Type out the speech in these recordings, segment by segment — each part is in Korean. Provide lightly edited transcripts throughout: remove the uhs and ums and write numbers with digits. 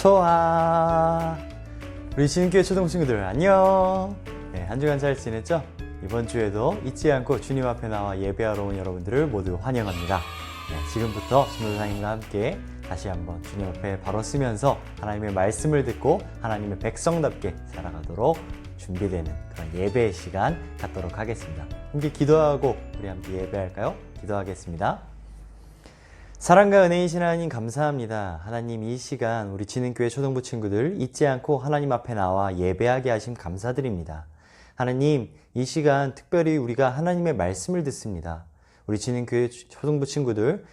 좋아. 우리 지능교회 초등 친구들 안녕. 네, 한 주간 잘 지냈죠? 이번 주에도 잊지 않고 주님 앞에 나와 예배하러 온 여러분들을 모두 환영합니다. 네, 지금부터 전도사님과 함께 다시 한번 주님 앞에 바로 쓰면서 하나님의 말씀을 듣고 하나님의 백성답게 살아가도록 준비되는 그런 예배의 시간 갖도록 하겠습니다. 함께 기도하고 우리 함께 예배할까요? 기도하겠습니다. 사랑과 은혜이신 하나님 감사합니다. 하나님 이 시간 우리 지능교회 초등부 친구들 잊지 않고 하나님 앞에 나와 예배하게 하심 감사드립니다. 하나님 이 시간 특별히 우리가 하나님의 말씀을 듣습니다. 우리 지능교회 초등부 친구들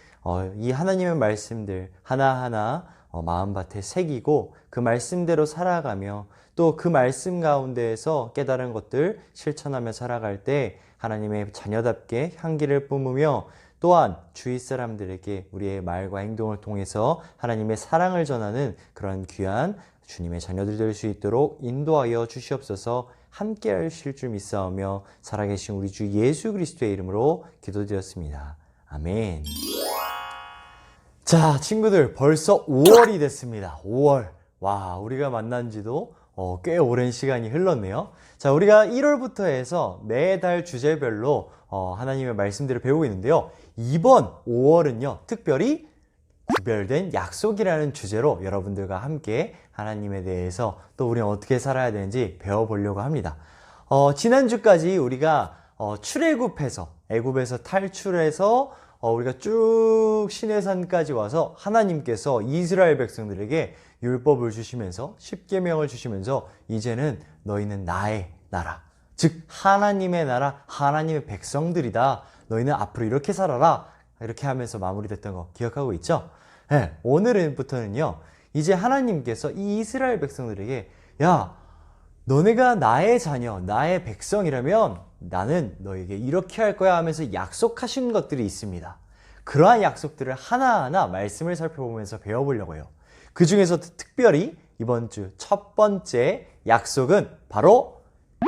이 하나님의 말씀들 하나하나 마음밭에 새기고 그 말씀대로 살아가며 또 그 말씀 가운데에서 깨달은 것들 실천하며 살아갈 때 하나님의 자녀답게 향기를 뿜으며 또한 주위 사람들에게 우리의 말과 행동을 통해서 하나님의 사랑을 전하는 그런 귀한 주님의 자녀들 될 수 있도록 인도하여 주시옵소서. 함께 하실 줄 믿사오며 살아계신 우리 주 예수 그리스도의 이름으로 기도드렸습니다. 아멘. 자, 친구들 벌써 5월이 됐습니다. 5월. 와, 우리가 만난 지도 꽤 오랜 시간이 흘렀네요. 자, 우리가 1월부터 해서 매달 주제별로 하나님의 말씀들을 배우고 있는데요. 이번 5월은요, 특별히 구별된 약속이라는 주제로 여러분들과 함께 하나님에 대해서 또 우리는 어떻게 살아야 되는지 배워보려고 합니다. 지난주까지 우리가 출애굽해서 애굽에서 탈출해서 우리가 쭉 시내산까지 와서 하나님께서 이스라엘 백성들에게 율법을 주시면서 십계명을 주시면서 이제는 너희는 나의 나라, 즉 하나님의 나라, 하나님의 백성들이다. 너희는 앞으로 이렇게 살아라. 이렇게 하면서 마무리됐던 거 기억하고 있죠? 네, 오늘부터는요. 이제 하나님께서 이 이스라엘 백성들에게 야, 너네가 나의 자녀, 나의 백성이라면 나는 너에게 이렇게 할 거야 하면서 약속하신 것들이 있습니다. 그러한 약속들을 하나하나 말씀을 살펴보면서 배워보려고 해요. 그 중에서 특별히 이번 주 첫 번째 약속은 바로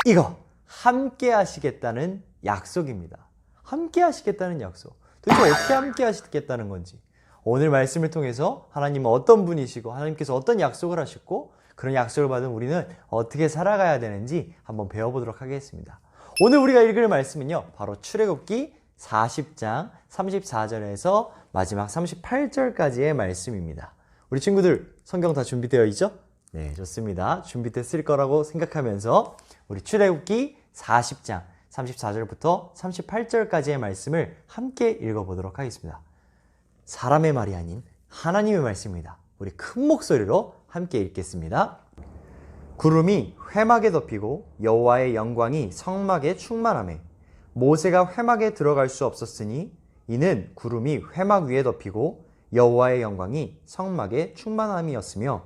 이거! 함께 하시겠다는 약속입니다. 함께 하시겠다는 약속. 도대체 어떻게 함께 하시겠다는 건지. 오늘 말씀을 통해서 하나님은 어떤 분이시고 하나님께서 어떤 약속을 하셨고 그런 약속을 받은 우리는 어떻게 살아가야 되는지 한번 배워보도록 하겠습니다. 오늘 우리가 읽을 말씀은요. 바로 출애굽기 40장 34절에서 마지막 38절까지의 말씀입니다. 우리 친구들 성경 다 준비되어 있죠? 네, 좋습니다. 준비됐을 거라고 생각하면서 우리 출애굽기 40장 34절부터 38절까지의 말씀을 함께 읽어보도록 하겠습니다. 사람의 말이 아닌 하나님의 말씀입니다. 우리 큰 목소리로 함께 읽겠습니다. 구름이 회막에 덮이고 여호와의 영광이 성막에 충만하매 모세가 회막에 들어갈 수 없었으니 이는 구름이 회막 위에 덮이고 여호와의 영광이 성막에 충만함이었으며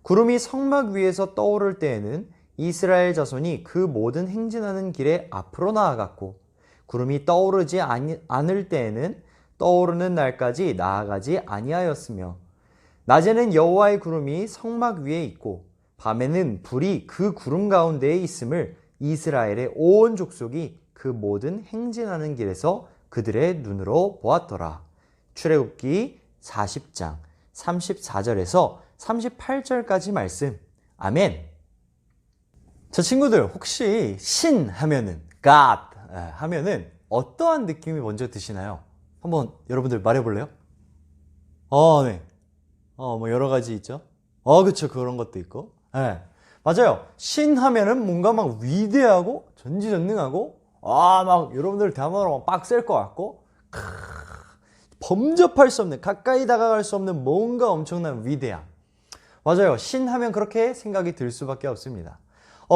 구름이 성막 위에서 떠오를 때에는 이스라엘 자손이 그 모든 행진하는 길에 앞으로 나아갔고 구름이 떠오르지 않을 때에는 떠오르는 날까지 나아가지 아니하였으며 낮에는 여호와의 구름이 성막 위에 있고 밤에는 불이 그 구름 가운데에 있음을 이스라엘의 온 족속이 그 모든 행진하는 길에서 그들의 눈으로 보았더라. 출애굽기 40장 34절에서 38절까지 말씀. 아멘. 자, 친구들 혹시 신 하면은 God 하면은 어떠한 느낌이 먼저 드시나요? 한번 여러분들 말해볼래요? 네. 뭐 여러 가지 있죠? 그쵸. 그런 것도 있고. 네. 맞아요. 신 하면은 뭔가 막 위대하고 전지전능하고 막 여러분들 대화로 막 빡셀 것 같고 범접할 수 없는, 가까이 다가갈 수 없는 뭔가 엄청난 위대함. 맞아요. 신 하면 그렇게 생각이 들 수밖에 없습니다.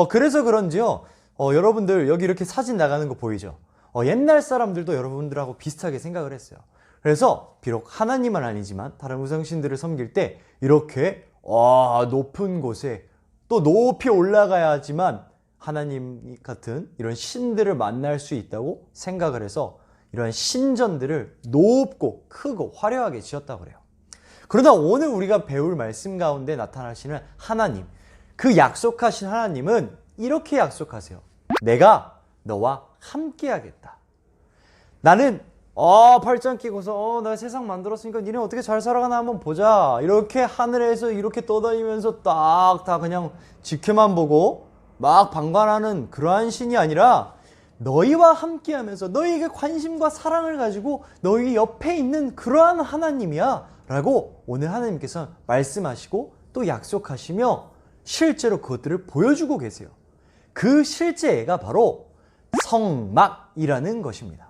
그래서 그런지요. 여러분들 여기 이렇게 사진 나가는 거 보이죠? 옛날 사람들도 여러분들하고 비슷하게 생각을 했어요. 그래서 비록 하나님은 아니지만 다른 우상신들을 섬길 때 이렇게 높은 곳에 또 높이 올라가야 하지만 하나님 같은 이런 신들을 만날 수 있다고 생각을 해서 이런 신전들을 높고 크고 화려하게 지었다고 그래요. 그러나 오늘 우리가 배울 말씀 가운데 나타나시는 하나님, 그 약속하신 하나님은 이렇게 약속하세요. 내가 너와 함께 하겠다. 나는 팔짱 끼고서 나 세상 만들었으니까 니네 어떻게 잘 살아가나 한번 보자. 이렇게 하늘에서 이렇게 떠다니면서 딱 다 그냥 지켜만 보고 막 방관하는 그러한 신이 아니라 너희와 함께하면서 너희에게 관심과 사랑을 가지고 너희 옆에 있는 그러한 하나님이야 라고 오늘 하나님께서 말씀하시고 또 약속하시며 실제로 그것들을 보여주고 계세요. 그 실제가 바로 성막이라는 것입니다.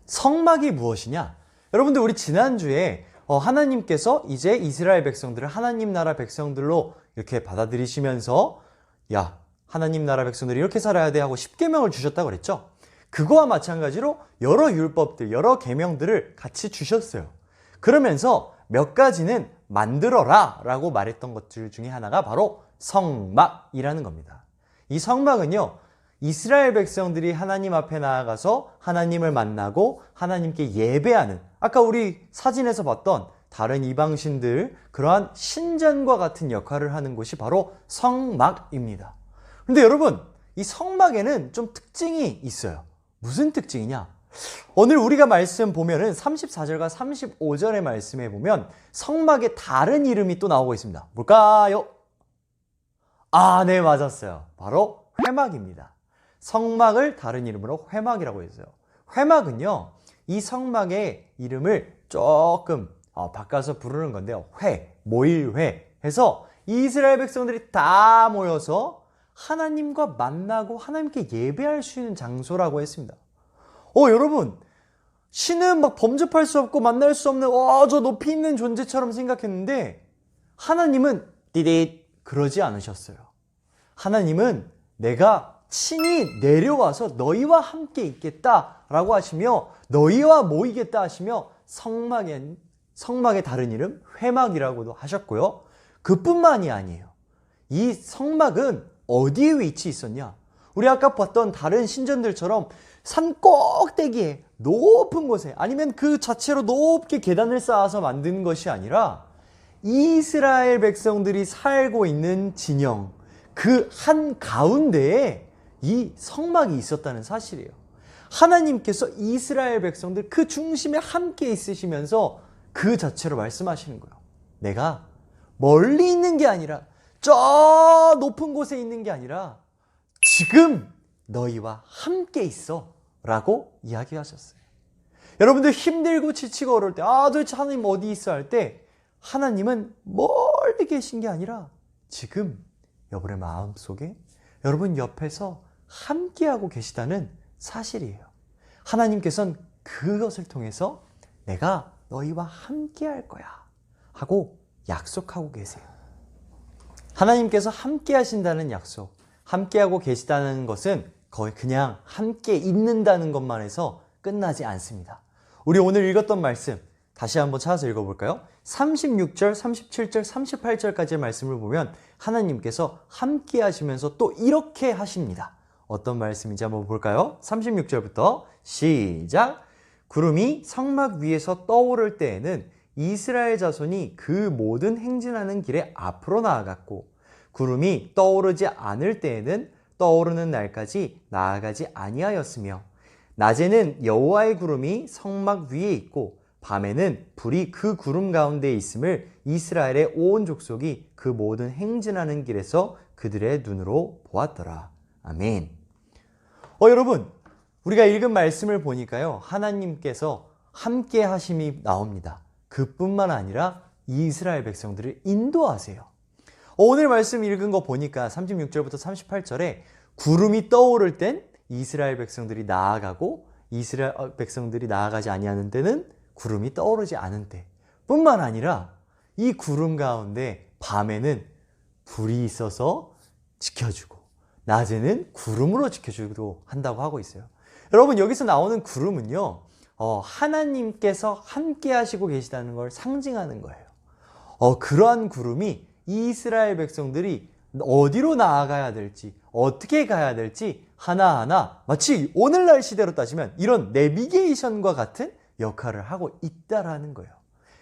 성막이 무엇이냐? 여러분들 우리 지난주에 하나님께서 이제 이스라엘 백성들을 하나님 나라 백성들로 이렇게 받아들이시면서 야, 하나님 나라 백성들이 이렇게 살아야 돼 하고 십계명을 주셨다고 그랬죠? 그거와 마찬가지로 여러 율법들, 여러 계명들을 같이 주셨어요. 그러면서 몇 가지는 만들어라 라고 말했던 것들 중에 하나가 바로 성막이라는 겁니다. 이 성막은요, 이스라엘 백성들이 하나님 앞에 나아가서 하나님을 만나고 하나님께 예배하는, 아까 우리 사진에서 봤던 다른 이방신들 그러한 신전과 같은 역할을 하는 곳이 바로 성막입니다. 근데 여러분, 이 성막에는 좀 특징이 있어요. 무슨 특징이냐? 오늘 우리가 말씀 보면은 34절과 35절의 말씀에 보면 성막에 다른 이름이 또 나오고 있습니다. 뭘까요? 네, 맞았어요. 바로 회막입니다. 성막을 다른 이름으로 회막이라고 했어요. 회막은요, 이 성막의 이름을 조금 바꿔서 부르는 건데요. 모일회 해서 이스라엘 백성들이 다 모여서 하나님과 만나고 하나님께 예배할 수 있는 장소라고 했습니다. 여러분, 신은 막 범접할 수 없고 만날 수 없는 저 높이 있는 존재처럼 생각했는데 하나님은 띠릿 그러지 않으셨어요. 하나님은 내가 친히 내려와서 너희와 함께 있겠다라고 하시며 너희와 모이겠다 하시며 성막의 다른 이름 회막이라고도 하셨고요. 그뿐만이 아니에요. 이 성막은 어디에 위치해 있었냐? 우리 아까 봤던 다른 신전들처럼 산 꼭대기에 높은 곳에 아니면 그 자체로 높게 계단을 쌓아서 만든 것이 아니라 이스라엘 백성들이 살고 있는 진영 그 한 가운데에 이 성막이 있었다는 사실이에요. 하나님께서 이스라엘 백성들 그 중심에 함께 있으시면서 그 자체로 말씀하시는 거예요. 내가 멀리 있는 게 아니라 저 높은 곳에 있는 게 아니라 지금 너희와 함께 있어 라고 이야기하셨어요. 여러분들 힘들고 지치고 어려울 때 도대체 하나님 어디 있어 할 때 하나님은 멀리 계신 게 아니라 지금 여러분의 마음속에 여러분 옆에서 함께하고 계시다는 사실이에요. 하나님께서는 그것을 통해서 내가 너희와 함께할 거야 하고 약속하고 계세요. 하나님께서 함께 하신다는 약속, 함께하고 계시다는 것은 거의 그냥 함께 있는다는 것만 해서 끝나지 않습니다. 우리 오늘 읽었던 말씀 다시 한번 찾아서 읽어볼까요? 36절, 37절, 38절까지의 말씀을 보면 하나님께서 함께 하시면서 또 이렇게 하십니다. 어떤 말씀인지 한번 볼까요? 36절부터 시작! 구름이 성막 위에서 떠오를 때에는 이스라엘 자손이 그 모든 행진하는 길에 앞으로 나아갔고 구름이 떠오르지 않을 때에는 떠오르는 날까지 나아가지 아니하였으며 낮에는 여호와의 구름이 성막 위에 있고 밤에는 불이 그 구름 가운데 있음을 이스라엘의 온 족속이 그 모든 행진하는 길에서 그들의 눈으로 보았더라. 아멘. 여러분, 우리가 읽은 말씀을 보니까요, 하나님께서 함께 하심이 나옵니다. 그뿐만 아니라 이스라엘 백성들을 인도하세요. 오늘 말씀 읽은 거 보니까 36절부터 38절에 구름이 떠오를 땐 이스라엘 백성들이 나아가고 이스라엘 백성들이 나아가지 아니하는 때는 구름이 떠오르지 않은 때 뿐만 아니라 이 구름 가운데 밤에는 불이 있어서 지켜주고 낮에는 구름으로 지켜주기도 한다고 하고 있어요. 여러분, 여기서 나오는 구름은요, 하나님께서 함께 하시고 계시다는 걸 상징하는 거예요. 그러한 구름이 이스라엘 백성들이 어디로 나아가야 될지, 어떻게 가야 될지 하나하나 마치 오늘날 시대로 따지면 이런 내비게이션과 같은 역할을 하고 있다라는 거예요.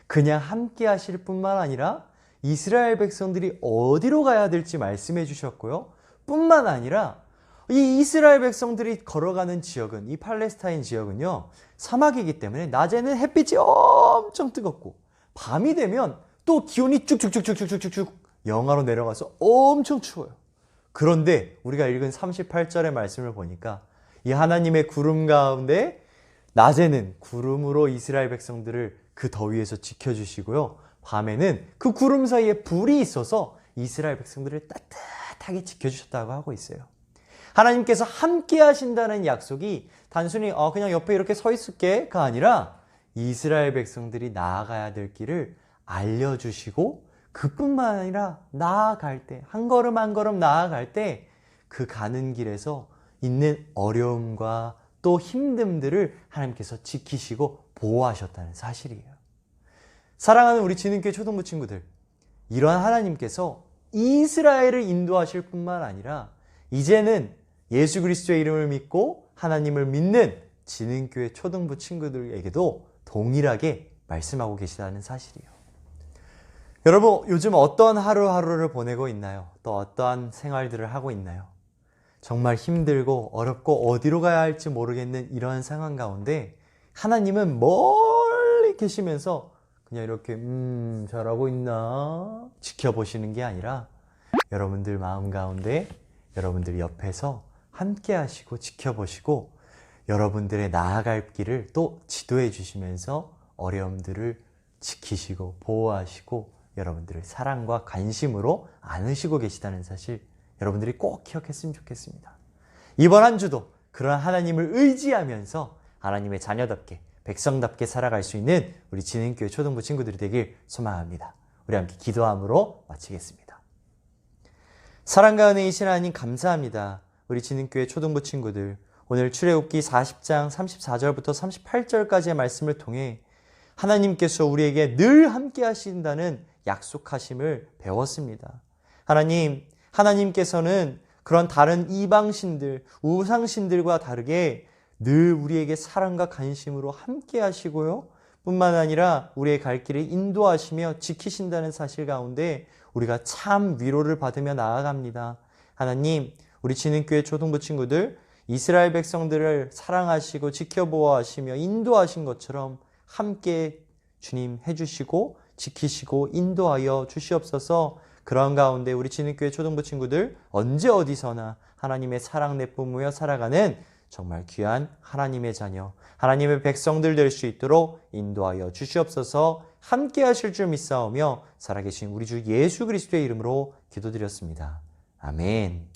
그냥 함께 하실 뿐만 아니라 이스라엘 백성들이 어디로 가야 될지 말씀해 주셨고요. 뿐만 아니라 이 이스라엘 백성들이 걸어가는 지역은, 이 팔레스타인 지역은요, 사막이기 때문에 낮에는 햇빛이 엄청 뜨겁고 밤이 되면 또 기온이 쭉쭉쭉쭉쭉쭉쭉 영하로 내려가서 엄청 추워요. 그런데 우리가 읽은 38절의 말씀을 보니까 이 하나님의 구름 가운데 낮에는 구름으로 이스라엘 백성들을 그 더위에서 지켜주시고요, 밤에는 그 구름 사이에 불이 있어서 이스라엘 백성들을 따뜻하게 지켜주셨다고 하고 있어요. 하나님께서 함께 하신다는 약속이 단순히 그냥 옆에 이렇게 서 있을게가 아니라 이스라엘 백성들이 나아가야 될 길을 알려주시고, 그뿐만 아니라 나아갈 때, 한 걸음 한 걸음 나아갈 때 그 가는 길에서 있는 어려움과 또 힘듦들을 하나님께서 지키시고 보호하셨다는 사실이에요. 사랑하는 우리 지능교회 초등부 친구들, 이러한 하나님께서 이스라엘을 인도하실 뿐만 아니라 이제는 예수 그리스도의 이름을 믿고 하나님을 믿는 지능교회 초등부 친구들에게도 동일하게 말씀하고 계시다는 사실이에요. 여러분, 요즘 어떤 하루하루를 보내고 있나요? 또 어떠한 생활들을 하고 있나요? 정말 힘들고 어렵고 어디로 가야 할지 모르겠는 이러한 상황 가운데 하나님은 멀리 계시면서 그냥 이렇게 잘하고 있나 지켜보시는 게 아니라 여러분들 마음 가운데, 여러분들 옆에서 함께 하시고 지켜보시고 여러분들의 나아갈 길을 또 지도해 주시면서 어려움들을 지키시고 보호하시고 여러분들의 사랑과 관심으로 안으시고 계시다는 사실, 여러분들이 꼭 기억했으면 좋겠습니다. 이번 한 주도 그런 하나님을 의지하면서 하나님의 자녀답게, 백성답게 살아갈 수 있는 우리 지능교회 초등부 친구들이 되길 소망합니다. 우리 함께 기도함으로 마치겠습니다. 사랑과 은혜이신 하나님, 감사합니다. 우리 지능교회 초등부 친구들, 오늘 출애굽기 40장 34절부터 38절까지의 말씀을 통해 하나님께서 우리에게 늘 함께 하신다는 약속하심을 배웠습니다. 하나님께서는 그런 다른 이방신들, 우상신들과 다르게 늘 우리에게 사랑과 관심으로 함께 하시고요, 뿐만 아니라 우리의 갈 길을 인도하시며 지키신다는 사실 가운데 우리가 참 위로를 받으며 나아갑니다. 하나님, 우리 지능교회 초등부 친구들, 이스라엘 백성들을 사랑하시고 지켜보호하시며 인도하신 것처럼 함께 주님 해주시고 지키시고 인도하여 주시옵소서. 그런 가운데 우리 지능교회 초등부 친구들 언제 어디서나 하나님의 사랑 내뿜으며 살아가는 정말 귀한 하나님의 자녀, 하나님의 백성들 될 수 있도록 인도하여 주시옵소서. 함께 하실 줄 믿사오며 살아계신 우리 주 예수 그리스도의 이름으로 기도드렸습니다. 아멘.